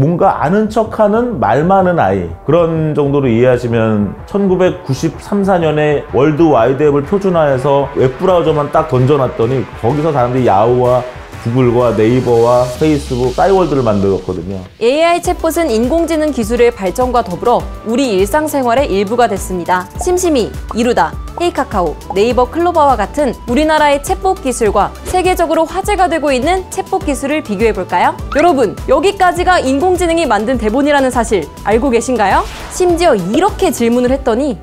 뭔가 아는 척하는 말 많은 아이, 그런 정도로 이해하시면 1993, 4년에 월드와이드 웹을 표준화해서 웹브라우저만 딱 던져놨더니 거기서 사람들이 야후와 구글과 네이버와 페이스북, 싸이월드를 만들었거든요. AI 챗봇은 인공지능 기술의 발전과 더불어 우리 일상생활의 일부가 됐습니다. 심심이, 이루다, 헤이카카오, 네이버 클로버와 같은 우리나라의 챗봇 기술과 세계적으로 화제가 되고 있는 챗봇 기술을 비교해볼까요? 여러분, 여기까지가 인공지능이 만든 대본이라는 사실 알고 계신가요? 심지어 이렇게 질문을 했더니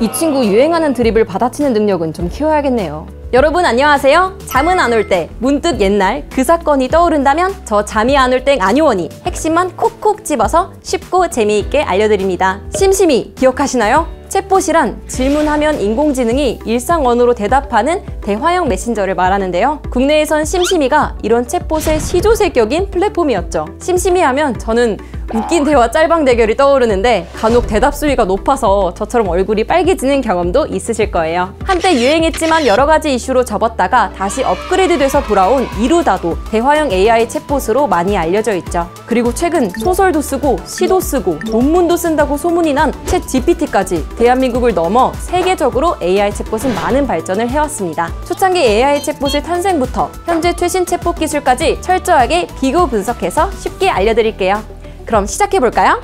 이 친구 유행하는 드립을 받아치는 능력은 좀 키워야겠네요. 여러분 안녕하세요. 잠은 안 올 때 문득 옛날 그 사건이 떠오른다면 저 잠이 안 올 땡 아니오니 핵심만 콕콕 집어서 쉽고 재미있게 알려드립니다. 심심이 기억하시나요? 챗봇이란 질문하면 인공지능이 일상 언어로 대답하는 대화형 메신저를 말하는데요. 국내에선 심심이가 이런 챗봇의 시조새격인 플랫폼이었죠. 심심이 하면 저는 웃긴 대화 짤방 대결이 떠오르는데 간혹 대답 수위가 높아서 저처럼 얼굴이 빨개지는 경험도 있으실 거예요. 한때 유행했지만 여러 가지 이슈로 접었다가 다시 업그레이드돼서 돌아온 이루다도 대화형 AI 챗봇으로 많이 알려져 있죠. 그리고 최근 소설도 쓰고 시도 쓰고 논문도 쓴다고 소문이 난 챗 GPT까지 대한민국을 넘어 세계적으로 AI 챗봇은 많은 발전을 해왔습니다. 초창기 AI 챗봇의 탄생부터 현재 최신 챗봇 기술까지 철저하게 비교 분석해서 쉽게 알려드릴게요. 그럼 시작해볼까요?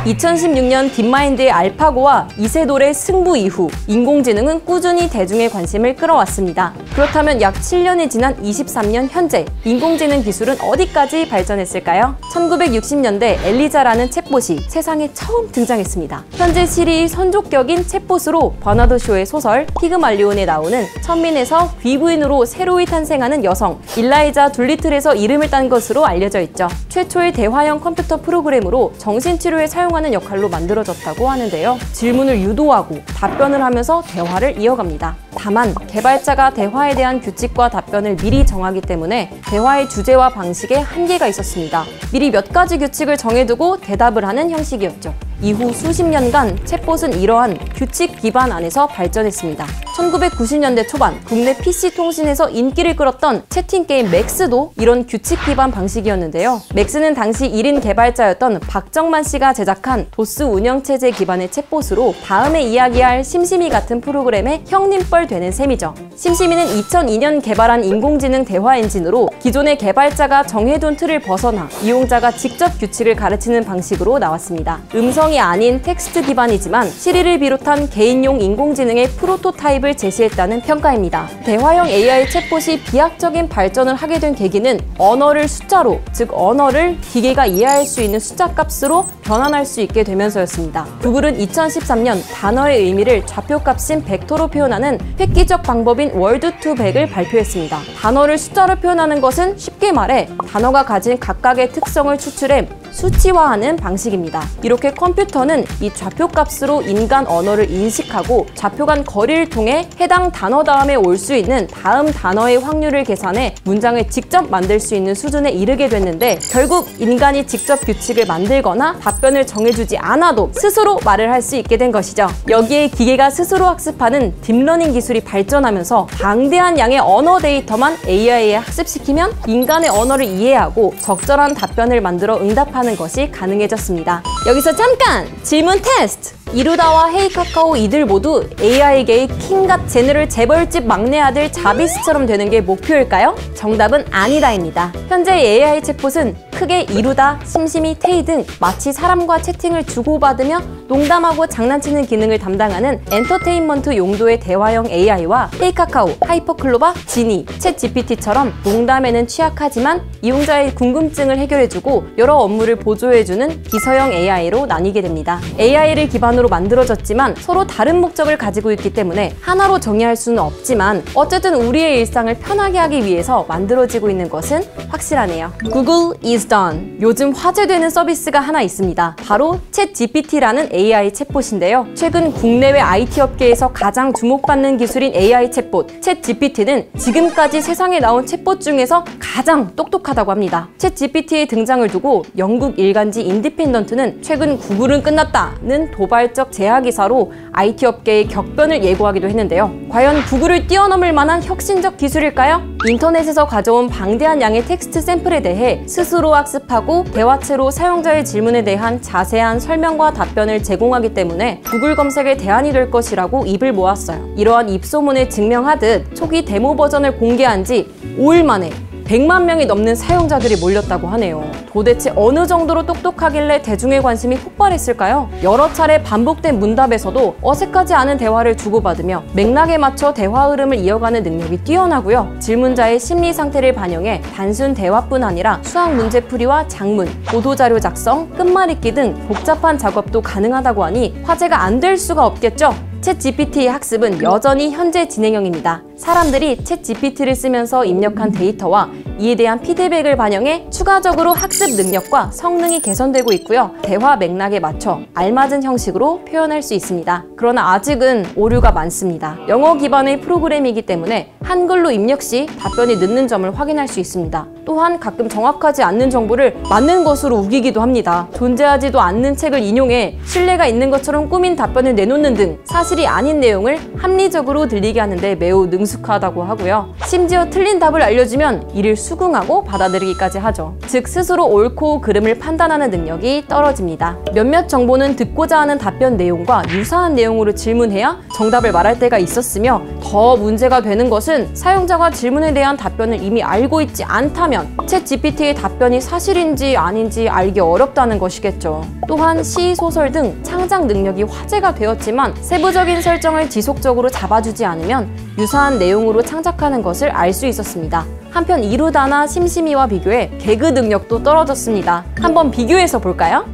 2016년 딥마인드의 알파고와 이세돌의 승부 이후 인공지능은 꾸준히 대중의 관심을 끌어왔습니다. 그렇다면 약 7년이 지난 23년 현재 인공지능 기술은 어디까지 발전했을까요? 1960년대 엘리자라는 챗봇이 세상에 처음 등장했습니다. 현재 시리의 선조격인 챗봇으로 버나드 쇼의 소설 피그말리온에 나오는 천민에서 귀부인으로 새로이 탄생하는 여성 일라이자 둘리틀에서 이름을 딴 것으로 알려져 있죠. 최초의 대화형 컴퓨터 프로그램으로 정신치료에 사용하는 역할로 만들어졌다고 하는데요. 질문을 유도하고 답변을 하면서 대화를 이어갑니다. 다만 개발자가 대화에 대한 규칙과 답변을 미리 정하기 때문에 대화의 주제와 방식에 한계가 있었습니다. 미리 몇 가지 규칙을 정해두고 대답을 하는 형식이었죠. 이후 수십 년간 챗봇은 이러한 규칙 기반 안에서 발전했습니다. 1990년대 초반 국내 PC통신에서 인기를 끌었던 채팅게임 맥스도 이런 규칙 기반 방식이었는데요. 맥스는 당시 1인 개발자였던 박정만 씨가 제작한 도스 운영체제 기반의 챗봇으로 다음에 이야기할 심심이 같은 프로그램의 형님뻘 되는 셈이죠. 심심이는 2002년 개발한 인공지능 대화 엔진으로 기존의 개발자가 정해둔 틀을 벗어나 이용자가 직접 규칙을 가르치는 방식으로 나왔습니다. 음성이 아닌 텍스트 기반이지만 시리를 비롯한 개인용 인공지능의 프로토타입을 제시했다는 평가입니다. 대화형 AI 챗봇이 비약적인 발전을 하게 된 계기는 언어를 숫자로, 즉 언어를 기계가 이해할 수 있는 숫자 값으로 변환할 수 있게 되면서였습니다. 구글은 2013년 단어의 의미를 좌표값인 벡터로 표현하는 획기적 방법인 월드2벡을 발표했습니다. 단어를 숫자로 표현하는 것은 쉽게 말해 단어가 가진 각각의 특성을 추출해 수치화하는 방식입니다. 이렇게 컴퓨터는 이 좌표값으로 인간 언어를 인식하고 좌표 간 거리를 통해 해당 단어 다음에 올 수 있는 다음 단어의 확률을 계산해 문장을 직접 만들 수 있는 수준에 이르게 됐는데 결국 인간이 직접 규칙을 만들거나 답변을 정해주지 않아도 스스로 말을 할 수 있게 된 것이죠. 여기에 기계가 스스로 학습하는 딥러닝 기술이 발전하면서 방대한 양의 언어 데이터만 AI에 학습시키면 인간의 언어를 이해하고 적절한 답변을 만들어 응답하는 것이 가능해졌습니다. 여기서 잠깐! 질문 테스트! 이루다와 헤이카카오 이들 모두 AI계의 킹갓 제너럴 재벌집 막내 아들 자비스처럼 되는 게 목표일까요? 정답은 아니다입니다. 현재 AI 챗봇은 크게 이루다, 심심이, 테이 등 마치 사람과 채팅을 주고받으며 농담하고 장난치는 기능을 담당하는 엔터테인먼트 용도의 대화형 AI와 헤이카카오, 하이퍼클로바, 지니, 챗 GPT처럼 농담에는 취약하지만 이용자의 궁금증을 해결해주고 여러 업무를 보조해주는 비서형 AI로 나뉘게 됩니다. AI를 기반으로 만들어졌지만 서로 다른 목적을 가지고 있기 때문에 하나로 정의할 수는 없지만 어쨌든 우리의 일상을 편하게 하기 위해서 만들어지고 있는 것은 확실하네요. Google is done. 요즘 화제되는 서비스가 하나 있습니다. 바로 챗 GPT라는 AI 챗봇인데요. 최근 국내외 IT 업계에서 가장 주목받는 기술인 AI 챗봇 챗 GPT는 지금까지 세상에 나온 챗봇 중에서 가장 똑똑하다고 합니다. 챗 GPT의 등장을 두고 영국 일간지 인디펜던트는 최근 구글은 끝났다는 도발 자발적 제야 기사로 IT 업계의 격변을 예고하기도 했는데요. 과연 구글을 뛰어넘을 만한 혁신적 기술일까요? 인터넷에서 가져온 방대한 양의 텍스트 샘플에 대해 스스로 학습하고 대화체로 사용자의 질문에 대한 자세한 설명과 답변을 제공하기 때문에 구글 검색의 대안이 될 것이라고 입을 모았어요. 이러한 입소문을 증명하듯 초기 데모 버전을 공개한 지 5일 만에 100만 명이 넘는 사용자들이 몰렸다고 하네요. 도대체 어느 정도로 똑똑하길래 대중의 관심이 폭발했을까요? 여러 차례 반복된 문답에서도 어색하지 않은 대화를 주고받으며 맥락에 맞춰 대화 흐름을 이어가는 능력이 뛰어나고요. 질문자의 심리 상태를 반영해 단순 대화뿐 아니라 수학 문제 풀이와 작문, 보도자료 작성, 끝말잇기 등 복잡한 작업도 가능하다고 하니 화제가 안 될 수가 없겠죠? 챗GPT의 학습은 여전히 현재 진행형입니다. 사람들이 챗GPT를 쓰면서 입력한 데이터와 이에 대한 피드백을 반영해 추가적으로 학습 능력과 성능이 개선되고 있고요. 대화 맥락에 맞춰 알맞은 형식으로 표현할 수 있습니다. 그러나 아직은 오류가 많습니다. 영어 기반의 프로그램이기 때문에 한글로 입력 시 답변이 늦는 점을 확인할 수 있습니다. 또한 가끔 정확하지 않는 정보를 맞는 것으로 우기기도 합니다. 존재하지도 않는 책을 인용해 신뢰가 있는 것처럼 꾸민 답변을 내놓는 등 사실이 아닌 내용을 합리적으로 들리게 하는데 매우 능숙하다고 하고요. 심지어 틀린 답을 알려주면 이를 수긍하고 받아들이기까지 하죠. 즉 스스로 옳고 그름을 판단하는 능력이 떨어집니다. 몇몇 정보는 듣고자 하는 답변 내용과 유사한 내용으로 질문해야 정답을 말할 때가 있었으며 더 문제가 되는 것은 사용자가 질문에 대한 답변을 이미 알고 있지 않다면 챗GPT의 답변이 사실인지 아닌지 알기 어렵다는 것이겠죠. 또한 시, 소설 등 창작 능력이 화제가 되었지만 세부적인 설정을 지속적으로 잡아주지 않으면 유사한 내용으로 창작하는 것을 알 수 있었습니다. 한편 이루다나 심심이와 비교해 개그 능력도 떨어졌습니다. 한번 비교해서 볼까요?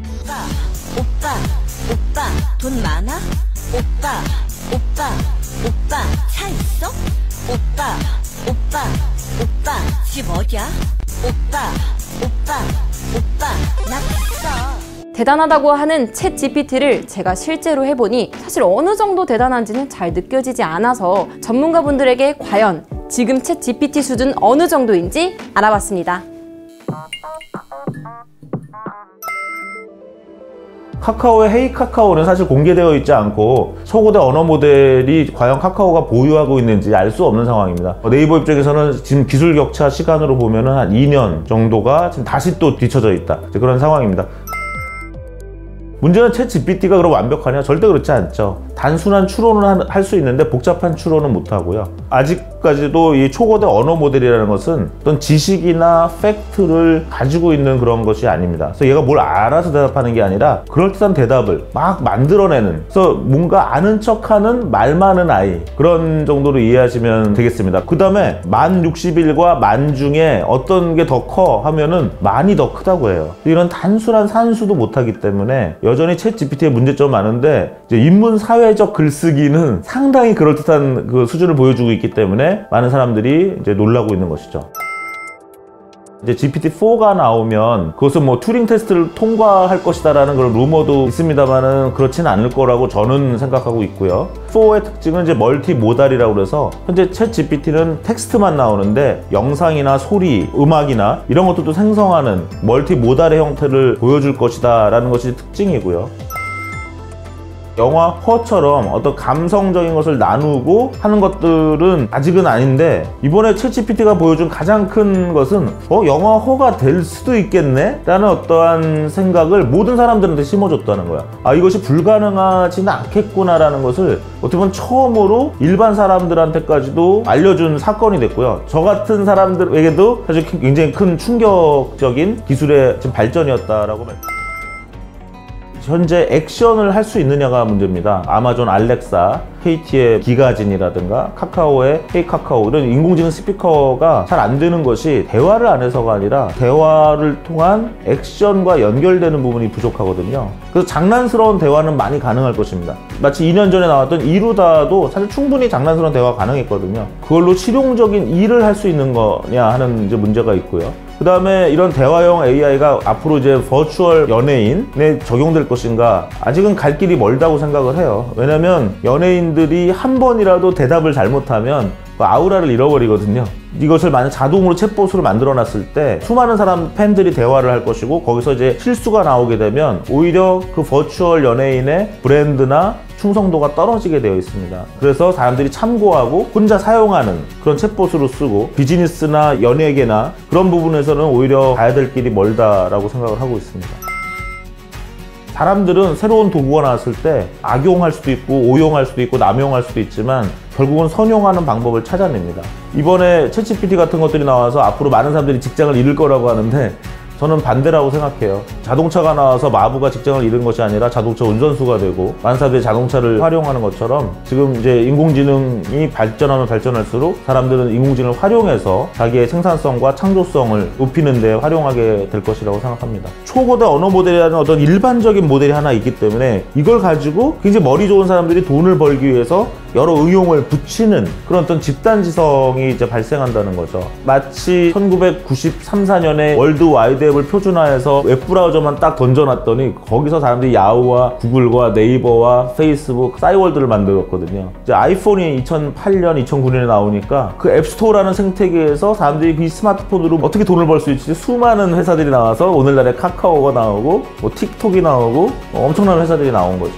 오빠, 돈 많아? 오빠, 차 있어? 오빠, 집 어디야? 오빠, 나 있어. 대단하다고 하는 챗GPT를 제가 실제로 해보니 사실 어느 정도 대단한지는 잘 느껴지지 않아서 전문가분들에게 과연 지금 챗GPT 수준 어느 정도인지 알아봤습니다. 카카오의 헤이 카카오는 사실 공개되어 있지 않고 초고대 언어 모델이 과연 카카오가 보유하고 있는지 알 수 없는 상황입니다. 네이버 입장에서는 지금 기술 격차 시간으로 보면은 한 2년 정도가 지금 다시 또 뒤쳐져 있다. 그런 상황입니다. 문제는 챗GPT가 그럼 완벽하냐? 절대 그렇지 않죠. 단순한 추론은 할 수 있는데 복잡한 추론은 못하고요. 아직까지도 이 초고대 언어 모델이라는 것은 어떤 지식이나 팩트를 가지고 있는 그런 것이 아닙니다. 그래서 얘가 뭘 알아서 대답하는 게 아니라 그럴듯한 대답을 막 만들어내는, 그래서 뭔가 아는 척하는 말 많은 아이, 그런 정도로 이해하시면 되겠습니다. 그 다음에 만 60일과 만 중에 어떤 게 더 커 하면은 만이 더 크다고 해요. 이런 단순한 산수도 못하기 때문에 여전히 챗GPT의 문제점은 많은데 이제 인문 사회적 글쓰기는 상당히 그럴듯한 그 수준을 보여주고 있기 때문에 많은 사람들이 이제 놀라고 있는 것이죠. 이제 GPT-4가 나오면 그것은 뭐 튜링 테스트를 통과할 것이다라는 그런 루머도 있습니다만은 그렇지는 않을 거라고 저는 생각하고 있고요. 4의 특징은 이제 멀티 모달이라고 그래서 현재 챗 GPT는 텍스트만 나오는데 영상이나 소리, 음악이나 이런 것들도 생성하는 멀티 모달의 형태를 보여줄 것이다라는 것이 특징이고요. 영화 허처럼 어떤 감성적인 것을 나누고 하는 것들은 아직은 아닌데, 이번에 챗GPT가 보여준 가장 큰 것은 영화 허가 될 수도 있겠네? 라는 어떠한 생각을 모든 사람들한테 심어줬다는 거야. 아, 이것이 불가능하지는 않겠구나 라는 것을 어떻게 보면 처음으로 일반 사람들한테까지도 알려준 사건이 됐고요. 저 같은 사람들에게도 사실 굉장히 큰 충격적인 기술의 발전이었다라고 말합니다. 현재 액션을 할 수 있느냐가 문제입니다. 아마존 알렉사, KT의 기가진이라든가 카카오의 헤이 카카오, 이런 인공지능 스피커가 잘 안 되는 것이 대화를 안 해서가 아니라 대화를 통한 액션과 연결되는 부분이 부족하거든요. 그래서 장난스러운 대화는 많이 가능할 것입니다. 마치 2년 전에 나왔던 이루다도 사실 충분히 장난스러운 대화가 가능했거든요. 그걸로 실용적인 일을 할 수 있는 거냐 하는 이제 문제가 있고요. 그 다음에 이런 대화형 AI가 앞으로 이제 버추얼 연예인에 적용될 것인가, 아직은 갈 길이 멀다고 생각을 해요. 왜냐면 연예인들이 한 번이라도 대답을 잘못하면 그 아우라를 잃어버리거든요. 이것을 만약 자동으로 챗봇으로 만들어놨을 때 수많은 사람 팬들이 대화를 할 것이고 거기서 이제 실수가 나오게 되면 오히려 그 버추얼 연예인의 브랜드나 충성도가 떨어지게 되어 있습니다. 그래서 사람들이 참고하고 혼자 사용하는 그런 챗봇으로 쓰고 비즈니스나 연예계나 그런 부분에서는 오히려 가야 될 길이 멀다라고 생각을 하고 있습니다. 사람들은 새로운 도구가 나왔을 때 악용할 수도 있고 오용할 수도 있고 남용할 수도 있지만 결국은 선용하는 방법을 찾아냅니다. 이번에 챗GPT 같은 것들이 나와서 앞으로 많은 사람들이 직장을 잃을 거라고 하는데 저는 반대라고 생각해요. 자동차가 나와서 마부가 직장을 잃은 것이 아니라 자동차 운전수가 되고 많은 사람들이 자동차를 활용하는 것처럼 지금 이제 인공지능이 발전하면 발전할수록 사람들은 인공지능을 활용해서 자기의 생산성과 창조성을 높이는 데 활용하게 될 것이라고 생각합니다. 초고대 언어 모델이라는 어떤 일반적인 모델이 하나 있기 때문에 이걸 가지고 굉장히 머리 좋은 사람들이 돈을 벌기 위해서 여러 응용을 붙이는 그런 어떤 집단지성이 이제 발생한다는 거죠. 마치 1993, 4년에 월드 와이드 앱을 표준화해서 웹브라우저만 딱 던져놨더니 거기서 사람들이 야후와 구글과 네이버와 페이스북, 싸이월드를 만들었거든요. 이제 아이폰이 2008년, 2009년에 나오니까 그 앱스토어라는 생태계에서 사람들이 이 스마트폰으로 어떻게 돈을 벌 수 있지 수많은 회사들이 나와서 오늘날에 카카오가 나오고 뭐 틱톡이 나오고 엄청난 회사들이 나온 거죠.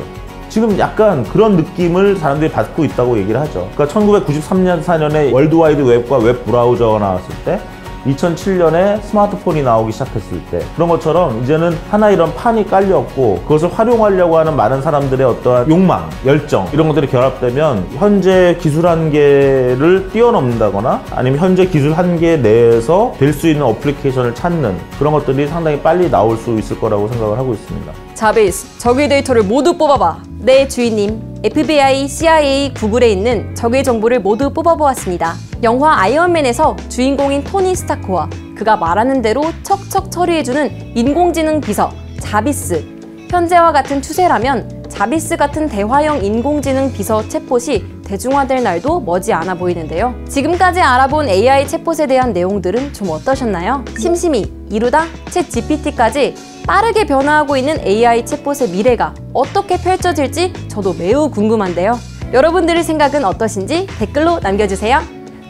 지금 약간 그런 느낌을 사람들이 받고 있다고 얘기를 하죠. 그러니까 1993년, 4년에 월드와이드 웹과 웹 브라우저가 나왔을 때 2007년에 스마트폰이 나오기 시작했을 때 그런 것처럼 이제는 하나 이런 판이 깔렸고 그것을 활용하려고 하는 많은 사람들의 어떠한 욕망, 열정 이런 것들이 결합되면 현재 기술 한계를 뛰어넘는다거나 아니면 현재 기술 한계 내에서 될 수 있는 어플리케이션을 찾는 그런 것들이 상당히 빨리 나올 수 있을 거라고 생각을 하고 있습니다. 자비스, 적의 데이터를 모두 뽑아봐. 네, 주인님. FBI, CIA, 구글에 있는 적의 정보를 모두 뽑아보았습니다. 영화 아이언맨에서 주인공인 토니 스타크와 그가 말하는 대로 척척 처리해주는 인공지능 비서 자비스. 현재와 같은 추세라면 자비스 같은 대화형 인공지능 비서 챗봇이 대중화될 날도 머지않아 보이는데요. 지금까지 알아본 AI 챗봇에 대한 내용들은 좀 어떠셨나요? 심심이, 이루다, 챗GPT까지 빠르게 변화하고 있는 AI 챗봇의 미래가 어떻게 펼쳐질지 저도 매우 궁금한데요. 여러분들의 생각은 어떠신지 댓글로 남겨주세요.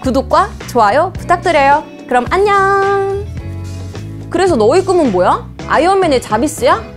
구독과 좋아요 부탁드려요. 그럼 안녕! 그래서 너희 꿈은 뭐야? 아이언맨의 자비스야?